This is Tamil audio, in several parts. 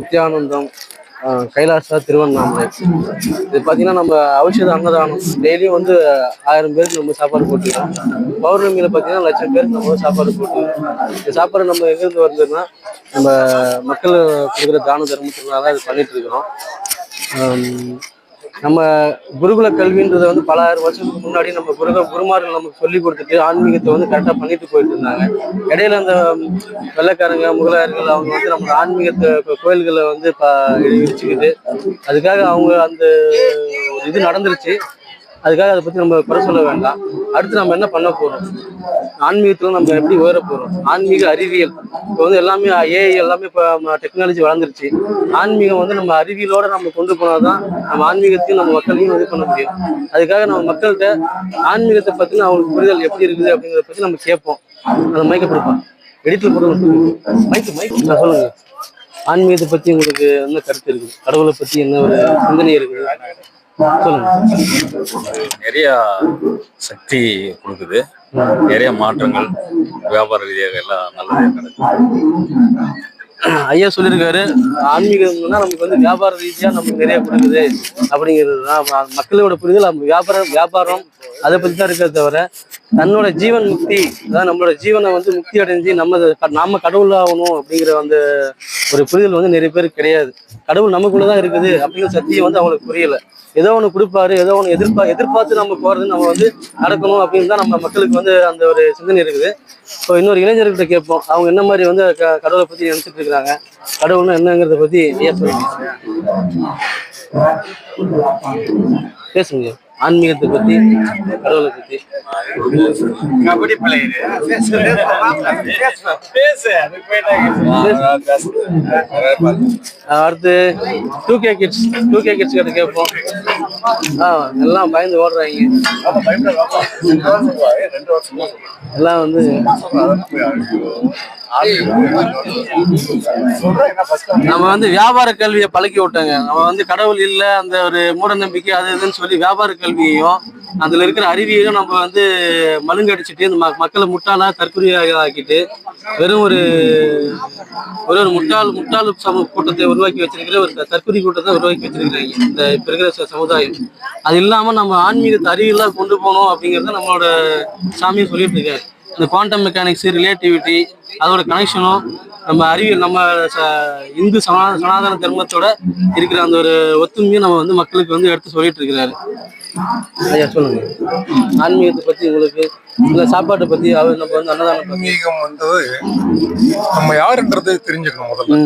நித்யானந்தம் கைலாசா திருவண்ணாமலை. இது பார்த்தீங்கன்னா நம்ம ஔஷத அன்னதானம் டெய்லியும் வந்து 1000 பேருக்கு நம்ம சாப்பாடு போட்டுக்கிறோம். பௌர்ணமியில பார்த்தீங்கன்னா 1,00,000 பேருக்கு நம்ம சாப்பாடு போட்டுக்கிறோம். இந்த சாப்பாடு நம்ம எங்கேருந்து வருதுன்னா நம்ம மக்கள் கொடுக்குற தான தர்மத்தினால தான் இது பண்ணிட்டு இருக்கிறோம். நம்ம குருகுல கல்வின்றதை வந்து பல 1000 வருஷத்துக்கு முன்னாடி நம்ம குருமார்கள் நமக்கு சொல்லி கொடுத்துட்டு ஆன்மீகத்தை வந்து கரெக்டாக பண்ணிட்டு போயிட்டு இருந்தாங்க. இடையில அந்த வெள்ளைக்காரங்க முகலாயர்கள் அவங்க வந்து நம்ம ஆன்மீகத்தை கோயில்களை வந்து இடிச்சுக்கிட்டு அதுக்காக அவங்க அந்த இது நடந்துருச்சு. அதுக்காக அதை பற்றி நம்ம குறை சொல்ல வேண்டாம். அடுத்து நம்ம என்ன பண்ண போகிறோம், ஆன்மீகத்தில் நம்ம எப்படி உயர போகிறோம், ஆன்மீக அறிவியல் இப்போ வந்து எல்லாமே ஏஐ எல்லாமே இப்போ டெக்னாலஜி வளர்ந்துருச்சு. ஆன்மீகம் வந்து நம்ம அறிவியலோட நம்ம கொண்டு போனால் தான் நம்ம ஆன்மீகத்தையும் நம்ம மக்களையும் இது பண்ண முடியும். அதுக்காக நம்ம மக்கள்கிட்ட ஆன்மீகத்தை பற்றின அவங்களுக்கு புரிதல் எப்படி இருக்குது அப்படிங்கிறத பற்றி நம்ம கேட்போம். அந்த மைக்கை கொடுப்போம், எடிட்டில் போட்டு மைக்கு நான் சொல்லுங்க. ஆன்மீகத்தை பற்றி உங்களுக்கு என்ன கருத்து இருக்குது, கடவுளை பற்றி என்ன ஒரு சிந்தனை இருக்குது சொல்லுங்க. நிறைய சக்தி கொடுக்குது, நிறைய மாற்றங்கள் வியாபார ரீதியாக எல்லாம் நல்லதே நடக்குது. ஐயா சொல்லியிருக்காரு, ஆன்மீகம்னா நமக்கு வந்து வியாபார ரீதியாக நமக்கு நிறைய கொடுக்குது அப்படிங்கிறது தான் மக்களோட புரிதல். நம்ம வியாபாரம் அதை பற்றி தான் இருக்கிறத தவிர தன்னோட ஜீவன் முக்தி, அதாவது நம்மளோட ஜீவனை வந்து முக்தி அடைஞ்சு நாம கடவுள் ஆகணும் அப்படிங்கிற அந்த ஒரு புரிதல் வந்து நிறைய பேருக்கு கிடையாது. கடவுள் நமக்குள்ளதான் இருக்குது அப்படிங்கிற சத்தியம் வந்து அவங்களுக்கு புரியல. ஏதோ ஒன்று கொடுப்பாரு, ஏதோ ஒன்று எதிர்பார்த்து நம்ம போறது நம்ம வந்து நடக்கணும் அப்படின்னு தான் நம்ம மக்களுக்கு வந்து அந்த ஒரு சிந்தனை இருக்குது. இப்போ இன்னொரு இளைஞர்கிட்ட கேட்போம், அவங்க என்ன மாதிரி வந்து கடவுளை பத்தி நினைச்சிட்டு இருக்கிறாங்க, கடவுள்னா என்னங்கிறத பத்தி பேசுங்க. ஆன்மீகத்தை பத்தி, கடவுளை பத்தி. கபடி பிளேயர் அடுத்து 2K கிட்ஸ் கிட்ட கேட்போம். எல்லாம் பயந்து ஓடுறாங்க. எல்லாம் வந்து நம்ம வந்து வியாபார கல்வியை பழக்கி விட்டாங்க. நம்ம வந்து கடவுள் இல்லை, அந்த ஒரு மூட நம்பிக்கை அது இதுன்னு சொல்லி வியாபார கல்வியையும் அதுல இருக்கிற அறிவியையும் நம்ம வந்து மழுங்கடிச்சிட்டு இந்த மக்களை முட்டாளா தற்கொலையாக ஆக்கிட்டு வெறும் ஒரு முட்டாள் கூட்டத்தை உருவாக்கி வச்சிருக்கிற ஒரு தற்கொலை கூட்டத்தை உருவாக்கி வச்சிருக்கிறாங்க இந்த இப்ப இருக்கிற சமுதாயம். அது இல்லாம நம்ம ஆன்மீகத்தை அறிவியெல்லாம் கொண்டு போகணும் அப்படிங்கிறத நம்மளோட சாமியை சொல்லிட்டு இருக்காரு. இந்த குவாண்டம் மெக்கானிக்ஸ், ரிலேட்டிவிட்டி, அதோட கனெக்ஷனும் நம்ம அறிவியல், நம்ம இந்து சனாதன தர்மத்தோட இருக்கிற அந்த ஒரு ஒத்துமையும் நம்ம வந்து மக்களுக்கு வந்து எடுத்து சொல்லிட்டு இருக்கிறாரு. ஐயா சொல்லுங்க, ஆன்மீகத்தை பத்தி உங்களுக்கு, இந்த சாப்பாட்டை பத்தி, நம்ம வந்து அன்னதானம். ஆன்மீகம் வந்து நம்ம யாருன்றது தெரிஞ்சுக்கணும். முதல்ல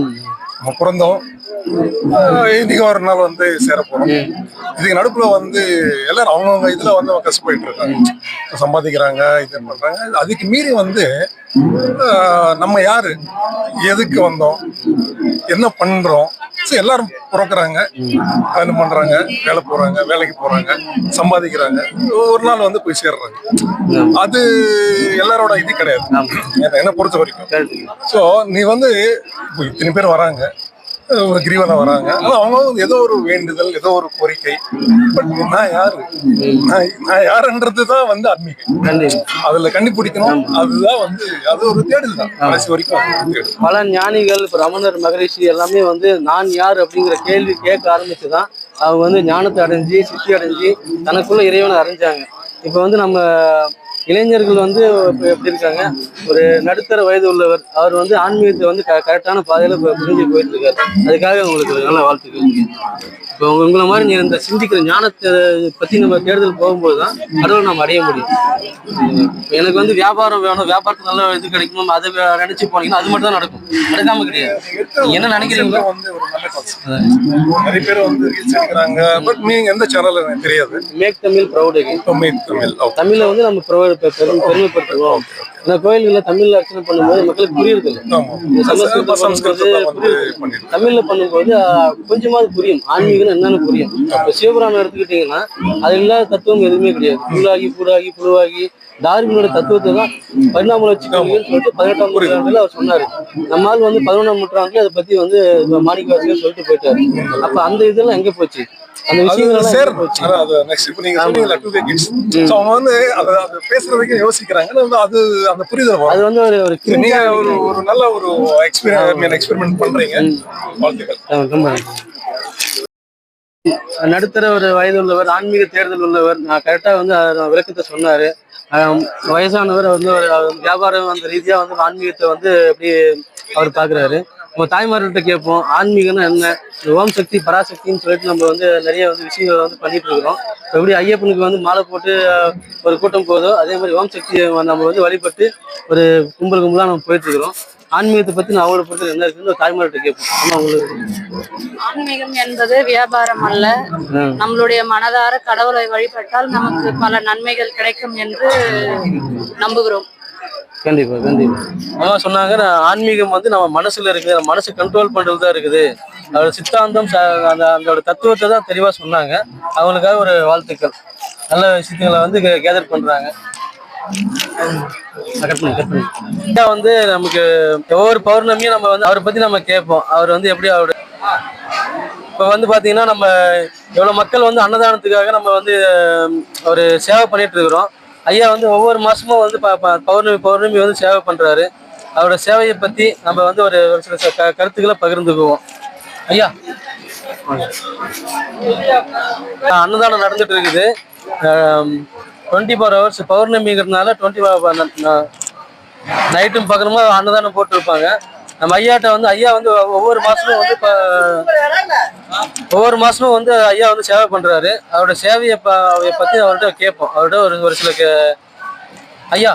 நம்ம பிறந்தோம், இன்னைக்கு ஒரு நாள் வந்து சேர போறோம். இதுக்கு நடுப்புல வந்து எல்லாரும் அவங்கவுங்க இதுல வந்து கஷ்டப்பட்டு இருக்காங்க, சம்பாதிக்கிறாங்க, இது பண்றாங்க. அதுக்கு மீறி வந்து நம்ம யாரு, எதுக்கு வந்தோம், என்ன பண்றோம், எல்லாரும் பிறக்கிறாங்க, என்ன பண்றாங்க, வேலைக்கு போறாங்க, சம்பாதிக்கிறாங்க, ஒரு நாள் வந்து போய் சேர்றாங்க. அது எல்லாரோட இது கிடையாது என்ன பொறுத்த வரைக்கும். சோ நீ வந்து இத்தனை பேர் வராங்க, கிரிவலம் வராங்க, அவங்க ஏதோ ஒரு வேண்டுதல், ஏதோ ஒரு கோரிக்கை. பட் நான் யாரு, நான் யாருன்றதுதான் வந்து ஆன்மீகம். அதுல கண்டுபிடிக்கணும். அதுதான் வந்து அது ஒரு தேடல் தான் கடைசி வரைக்கும். பல ஞானிகள், இப்ப ரமணர், மகரிஷி எல்லாமே வந்து நான் யார் அப்படிங்கிற கேள்வி கேட்க ஆரம்பிச்சுதான் அவங்க வந்து ஞானத்தை அடைஞ்சு, சித்தி அடைஞ்சு, தனக்குள்ள இறைவனை அறிஞ்சாங்க. இப்ப வந்து நம்ம இளைஞர்கள் வந்து இப்போ எப்படி இருக்காங்க, ஒரு நடுத்தர வயது உள்ளவர், அவர் வந்து ஆன்மீகத்தை வந்து கரெக்டான பாதையில புரிஞ்சு போயிட்டு இருக்காரு. அதுக்காக உங்களுக்கு நல்ல வாழ்த்துக்கள். இப்போ உங்களை மாதிரி நீ இந்த சிந்திக்கிற ஞானத்தை பத்தி நம்ம தேர்தல் போகும்போது தான் கடவுள் நம்ம அடைய முடியும். எனக்கு வந்து வியாபாரம் வேணும், வியாபாரத்துக்கு நல்ல இது கிடைக்கணும், அதை நினைச்சு போனீங்கன்னா அது மட்டும் தான் நடக்கும், நடக்காம கிடையாது. என்ன நினைக்கிறீங்களோ வந்து ஒரு நல்ல நிறைய பேர் வந்து ரீச் எடுக்கிறாங்க. பட் நீங்க எந்த சேனல் எனக்கு தெரியாது. மேக் தமிழ் ப்ரௌட் தமிழ்ல வந்து நம்ம பெருமைப்படுத்துவோம். ஏன்னா கோயில்கள்ல தமிழ்ல அர்ச்சனை பண்ணும்போது மக்களுக்கு புரியுறது இல்லை. தமிழ்ல பண்ணும்போது கொஞ்சமாவது புரியும், ஆன்மீகம் என்னன்னு புரியும். இப்ப சிவபுராணம் எடுத்துக்கிட்டீங்கன்னா அது இல்லாத தத்துவம் எதுவுமே கிடையாது. புல்லாகி பூடாகி புழுவாகி டார்வினோட தத்துவத்தை தான் பரிணாம வளர்ச்சின்னு சொல்லிட்டு 18ஆம் நூற்றாண்டுல அவர் சொன்னாரு. நம்மால் வந்து 11ஆம் நூற்றாண்டுல அதை பத்தி வந்து மாணிக்கவாசகர் சொல்லிட்டு போயிட்டாரு. அப்ப அந்த இதெல்லாம் எங்க போச்சு? அந்த அது விஷயங்கள் சேரணும். அதான் அது next இப்ப நீங்க சொன்னீங்கல்ல 2 decades. So அவங்க வந்து அது பேசுறதுக்கு யோசிக்கிறாங்க. அது அந்த புரிதல் அது வரும். வந்து ஒரு நீங்க ஒரு நல்ல ஒரு எக்ஸ்பெரிமெண்ட் பண்றீங்க. வாழ்த்துக்கள். ரொம்ப நன்றி. நடுத்தர ஒரு வயது உள்ளவர், ஆன்மீக தேர்தல் உள்ளவர், நான் கரெக்டா வந்து விளக்கத்தை சொன்னாரு. வயசானவர் வந்து ஒரு வியாபாரம் அந்த ரீதியா வந்து ஆன்மீகத்தை வந்து எப்படி அவர் பாக்குறாரு. நம்ம தாய்மார்கள்ட்ட கேட்போம் ஆன்மீகம்னா என்ன, ஓம் சக்தி பராசக்தின்னு சொல்லிட்டு நம்ம வந்து நிறைய வந்து விஷயங்களை வந்து பண்ணிட்டு இருக்கிறோம். எப்படி ஐயப்பனுக்கு வந்து மாலை போட்டு ஒரு கூட்டம் போதோ அதே மாதிரி ஓம் சக்தி நம்ம வந்து வழிபட்டு ஒரு கும்பல் நம்ம போயிட்டு இருக்கிறோம். ஆன்மீகத்தை பத்தி நான் அவங்கள பொறுத்து என்ன இருக்குன்னு தாய்மார்கிட்ட கேட்போம். ஆமா உங்களுக்கு ஆன்மீகம் என்பது வியாபாரம் அல்ல. நம்மளுடைய மனதார கடவுளை வழிபட்டால் நமக்கு பல நன்மைகள் கிடைக்கும் என்று நம்புகிறோம். கண்டிப்பா கண்டிப்பா. அம்மா சொன்னாங்க ஆன்மீகம் வந்து நம்ம மனசுல இருக்குது, நம்ம மனசு கண்ட்ரோல் பண்றதுதான் இருக்குது. அதோட சித்தாந்தம் அதோட தத்துவத்தை தான் தெளிவா சொன்னாங்க. அவங்களுக்காக ஒரு வாழ்த்துக்கள். நல்ல விஷயங்களை வந்து கேதர் பண்றாங்க. வந்து நமக்கு ஒவ்வொரு பௌர்ணமியும் நம்ம வந்து அவரை பத்தி நம்ம கேட்போம். அவர் வந்து எப்படி அவரோட இப்ப வந்து பாத்தீங்கன்னா நம்ம எவ்வளவு மக்கள் வந்து அன்னதானத்துக்காக நம்ம வந்து ஒரு சேவை பண்ணிட்டு இருக்கிறோம். ஐயா வந்து ஒவ்வொரு மாசமும் வந்து பௌர்ணமி வந்து சேவை பண்றாரு. அவரோட சேவையை பத்தி நம்ம வந்து ஒரு சில கருத்துக்களை பகிர்ந்துக்குவோம். ஐயா அன்னதானம் நடந்துட்டு இருக்குது. 24 hours பௌர்ணமிங்கிறதுனால 20 நைட்டும் பகலுமா அன்னதானம் போட்டிருப்பாங்க. நம்ம ஐயாட்ட வந்து ஐயா வந்து ஒவ்வொரு மாசமும் வந்து ஐயா வந்து சேவை பண்றாரு. அவரோட சேவையை பத்தி அவர்கிட்ட கேட்போம். அவர்கிட்ட ஒரு சில ஐயா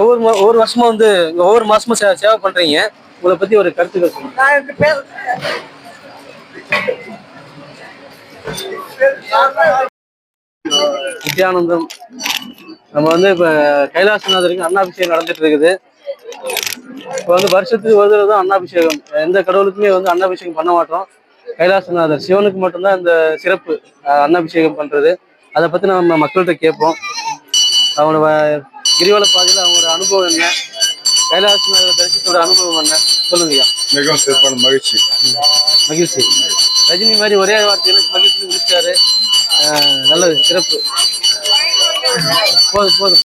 ஒவ்வொரு வருஷமும் வந்து ஒவ்வொரு மாசமும் சேவை பண்றீங்க, உங்களை பத்தி ஒரு கருத்துக்கள் சொல்லுங்க. நித்யானந்தம் நம்ம வந்து இப்ப கைலாசநாதருக்கு அன்னாபிஷேகம் நடந்துட்டு இருக்குது. இப்போ வந்து வருஷத்துக்கு ஒரு தடவை தான் அன்னாபிஷேகம். எந்த கடவுளுக்குமே வந்து அன்னாபிஷேகம் பண்ண மாட்டோம். கைலாசநாதர் சிவனுக்கு மட்டும்தான் இந்த சிறப்பு அன்னாபிஷேகம் பண்றது. அதை பத்தி நம்ம மக்கள்கிட்ட கேட்போம். அவனோட கிரிவல பாதையில அவங்களோட அனுபவம் என்ன, கைலாசநாதர் தரிசனத்தோட அனுபவம் என்ன சொல்லுங்கய்யா. மிகவும் சிறப்பான மகிழ்ச்சி. ரஜினி மாதிரி ஒரே வார்த்தையில மகிழ்ச்சி முடிச்சாரு. நல்லது, சிறப்பு. போதும்.